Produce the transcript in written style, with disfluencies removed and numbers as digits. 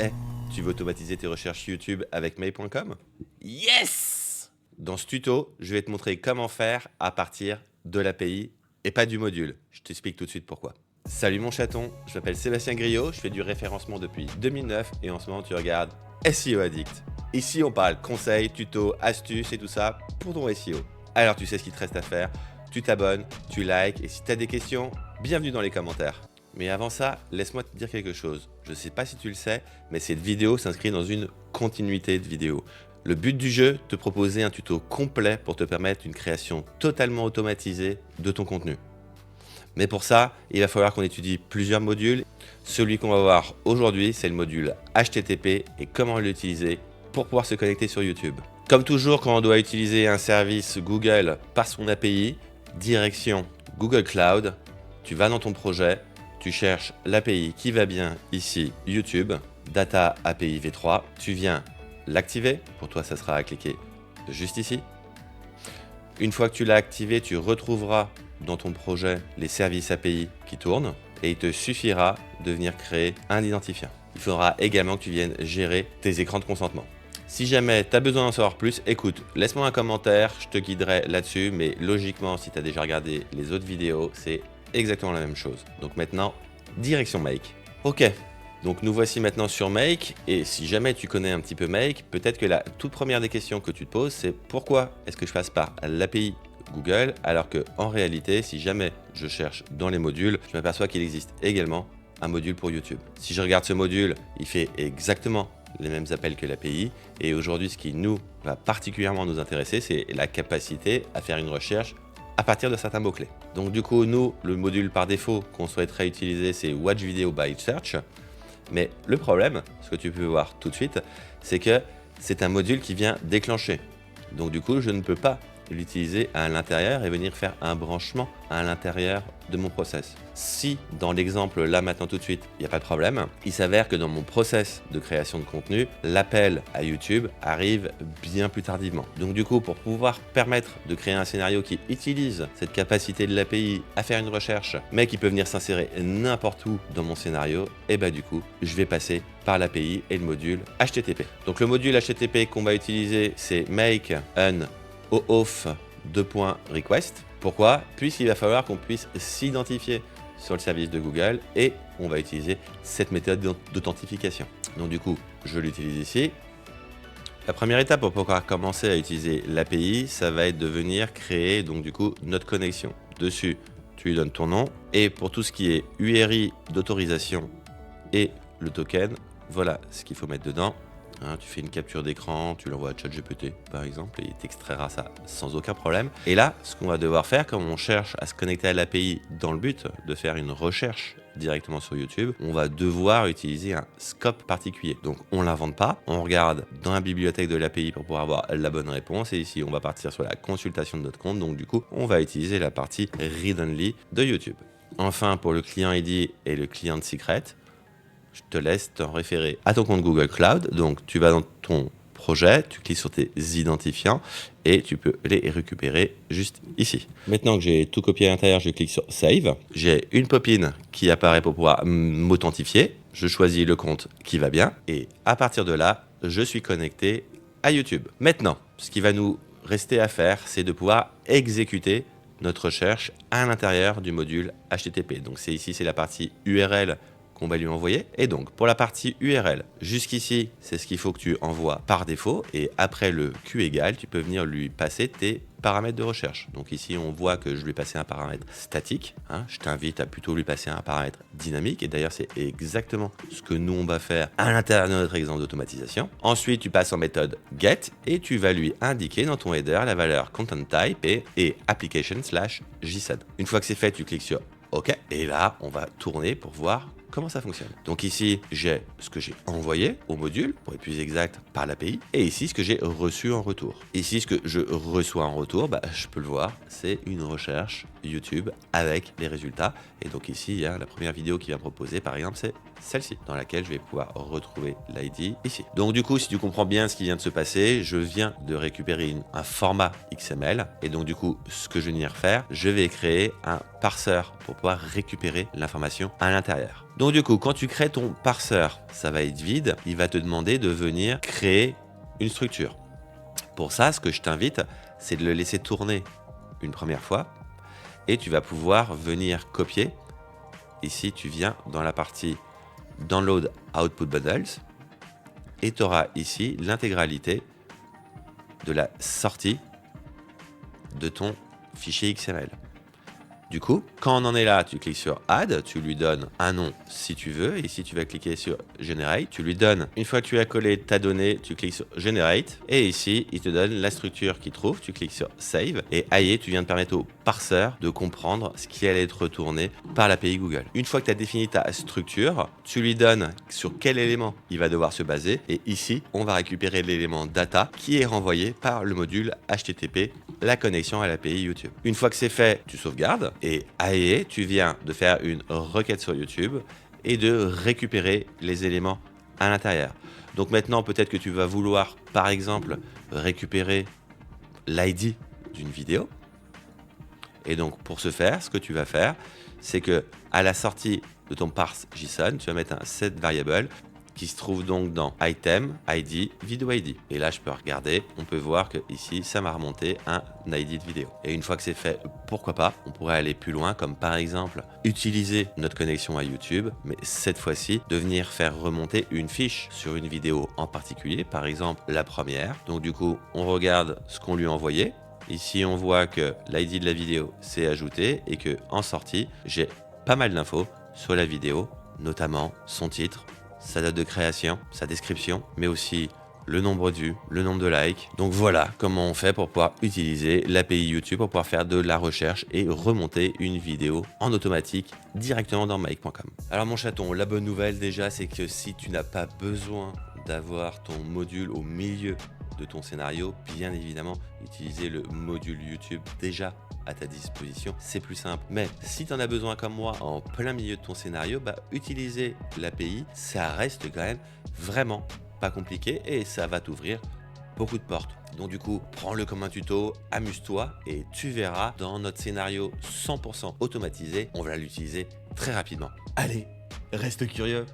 Eh, tu veux automatiser tes recherches YouTube avec mail.com? Yes! Dans ce tuto, je vais te montrer comment faire à partir de l'API et pas du module. Je t'explique tout de suite pourquoi. Salut mon chaton, je m'appelle Sébastien Griot, je fais du référencement depuis 2009 et en ce moment tu regardes SEO Addict. Ici on parle conseils, tutos, astuces et tout ça pour ton SEO. Alors tu sais ce qu'il te reste à faire, tu t'abonnes, tu likes et si tu as des questions, bienvenue dans les commentaires. Mais avant ça, laisse-moi te dire quelque chose. Je ne sais pas si tu le sais, mais cette vidéo s'inscrit dans une continuité de vidéos. Le but du jeu, te proposer un tuto complet pour te permettre une création totalement automatisée de ton contenu. Mais pour ça, il va falloir qu'on étudie plusieurs modules. Celui qu'on va voir aujourd'hui, c'est le module HTTP et comment l'utiliser pour pouvoir se connecter sur YouTube. Comme toujours, quand on doit utiliser un service Google par son API, direction Google Cloud, tu vas dans ton projet, tu cherches l'API qui va bien ici, YouTube, Data API V3, tu viens l'activer, pour toi ça sera à cliquer juste ici. Une fois que tu l'as activé, tu retrouveras dans ton projet les services API qui tournent et il te suffira de venir créer un identifiant. Il faudra également que tu viennes gérer tes écrans de consentement. Si jamais tu as besoin d'en savoir plus, écoute, laisse-moi un commentaire, je te guiderai là-dessus, mais logiquement, si tu as déjà regardé les autres vidéos, c'est exactement la même chose. Donc maintenant, direction Make. Ok, donc nous voici maintenant sur Make, et si jamais tu connais un petit peu Make, peut-être que la toute première des questions que tu te poses, c'est pourquoi est-ce que je passe par l'API Google, alors que en réalité, si jamais je cherche dans les modules, je m'aperçois qu'il existe également un module pour YouTube. Si je regarde ce module, il fait exactement les mêmes appels que l'API, et aujourd'hui, ce qui nous va particulièrement nous intéresser, c'est la capacité à faire une recherche à partir de certains mots-clés. Donc du coup, nous, le module par défaut qu'on souhaiterait utiliser, c'est Watch Video by Search. Mais le problème, ce que tu peux voir tout de suite, c'est que c'est un module qui vient déclencher. Donc du coup, je ne peux pas l'utiliser à l'intérieur et venir faire un branchement à l'intérieur de mon process. Si dans l'exemple là maintenant tout de suite, il n'y a pas de problème, il s'avère que dans mon process de création de contenu, l'appel à YouTube arrive bien plus tardivement. Donc du coup, pour pouvoir permettre de créer un scénario qui utilise cette capacité de l'API à faire une recherche, mais qui peut venir s'insérer n'importe où dans mon scénario, et bah du coup, je vais passer par l'API et le module HTTP. Donc le module HTTP qu'on va utiliser, c'est make an OAuth 2.request. Pourquoi? Puisqu'il va falloir qu'on puisse s'identifier sur le service de Google et on va utiliser cette méthode d'authentification. Donc du coup, je l'utilise ici. La première étape pour pouvoir commencer à utiliser l'API, ça va être de venir créer donc du coup notre connexion. Dessus, tu lui donnes ton nom et pour tout ce qui est URI d'autorisation et le token, voilà ce qu'il faut mettre dedans. Hein, tu fais une capture d'écran, tu l'envoies à ChatGPT par exemple et il t'extraira ça sans aucun problème. Et là, ce qu'on va devoir faire, comme on cherche à se connecter à l'API dans le but de faire une recherche directement sur YouTube, on va devoir utiliser un scope particulier. Donc on ne l'invente pas, on regarde dans la bibliothèque de l'API pour pouvoir avoir la bonne réponse et ici on va partir sur la consultation de notre compte. Donc du coup, on va utiliser la partie Read Only de YouTube. Enfin, pour le client ID et le client secret, je te laisse t'en référer à ton compte Google Cloud. Donc, tu vas dans ton projet, tu cliques sur tes identifiants et tu peux les récupérer juste ici. Maintenant que j'ai tout copié à l'intérieur, je clique sur Save. J'ai une pop-in qui apparaît pour pouvoir m'authentifier. Je choisis le compte qui va bien et à partir de là, je suis connecté à YouTube. Maintenant, ce qui va nous rester à faire, c'est de pouvoir exécuter notre recherche à l'intérieur du module HTTP. Donc, c'est ici, c'est la partie URL qu'on va lui envoyer. Et donc, pour la partie URL, jusqu'ici, c'est ce qu'il faut que tu envoies par défaut. Et après le Q égale, tu peux venir lui passer tes paramètres de recherche. Donc ici, on voit que je lui ai passé un paramètre statique. Hein. Je t'invite à plutôt lui passer un paramètre dynamique. Et d'ailleurs, c'est exactement ce que nous, on va faire à l'intérieur de notre exemple d'automatisation. Ensuite, tu passes en méthode get et tu vas lui indiquer dans ton header la valeur content type et application/JSON. Une fois que c'est fait, tu cliques sur OK. Et là, on va tourner pour voir comment ça fonctionne. Donc ici, j'ai ce que j'ai envoyé au module, pour être plus exact, par l'API, et ici, ce que j'ai reçu en retour. Ici, ce que je reçois en retour, je peux le voir, c'est une recherche YouTube avec les résultats. Et donc ici, il y a la première vidéo qui vient proposer, par exemple, c'est celle-ci, dans laquelle je vais pouvoir retrouver l'ID ici. Donc du coup, si tu comprends bien ce qui vient de se passer, je viens de récupérer un format XML. Et donc du coup, ce que je vais venir faire, je vais créer un parseur pour pouvoir récupérer l'information à l'intérieur. Donc du coup, quand tu crées ton parseur, ça va être vide. Il va te demander de venir créer une structure. Pour ça, ce que je t'invite, c'est de le laisser tourner une première fois. Et tu vas pouvoir venir copier. Ici, tu viens dans la partie Download Output Bundles. Et tu auras ici l'intégralité de la sortie de ton fichier XML. Du coup, quand on en est là, tu cliques sur Add, tu lui donnes un nom si tu veux. Ici, tu vas cliquer sur Generate. Tu lui donnes, une fois que tu as collé ta donnée, tu cliques sur Generate. Et ici, il te donne la structure qu'il trouve. Tu cliques sur Save. Et aïe, tu viens de permettre au parseur de comprendre ce qui allait être retourné par l'API Google. Une fois que tu as défini ta structure, tu lui donnes sur quel élément il va devoir se baser. Et ici, on va récupérer l'élément data qui est renvoyé par le module HTTP, la connexion à l'API YouTube. Une fois que c'est fait, tu sauvegardes. Et aïe, tu viens de faire une requête sur YouTube et de récupérer les éléments à l'intérieur. Donc maintenant, peut-être que tu vas vouloir, par exemple, récupérer l'ID d'une vidéo. Et donc, pour ce faire, ce que tu vas faire, c'est que à la sortie de ton parse JSON, tu vas mettre un set variable qui se trouve donc dans Item, ID, Video ID. Et là, je peux regarder, on peut voir que ici, ça m'a remonté un ID de vidéo. Et une fois que c'est fait, pourquoi pas, on pourrait aller plus loin, comme par exemple, utiliser notre connexion à YouTube, mais cette fois-ci, de venir faire remonter une fiche sur une vidéo en particulier, par exemple, la première. Donc du coup, on regarde ce qu'on lui a envoyé. Ici, on voit que l'ID de la vidéo s'est ajouté et que en sortie, j'ai pas mal d'infos sur la vidéo, notamment son titre, sa date de création, sa description, mais aussi le nombre de vues, le nombre de likes. Donc voilà comment on fait pour pouvoir utiliser l'API YouTube pour pouvoir faire de la recherche et remonter une vidéo en automatique directement dans make.com. Alors mon chaton, la bonne nouvelle déjà, c'est que si tu n'as pas besoin d'avoir ton module au milieu de ton scénario, bien évidemment, utiliser le module YouTube déjà à ta disposition, c'est plus simple. Mais si tu en as besoin comme moi en plein milieu de ton scénario, utiliser l'API, ça reste quand même vraiment pas compliqué et ça va t'ouvrir beaucoup de portes. Donc du coup, prends-le comme un tuto, amuse-toi et tu verras dans notre scénario 100% automatisé, on va l'utiliser très rapidement. Allez, reste curieux.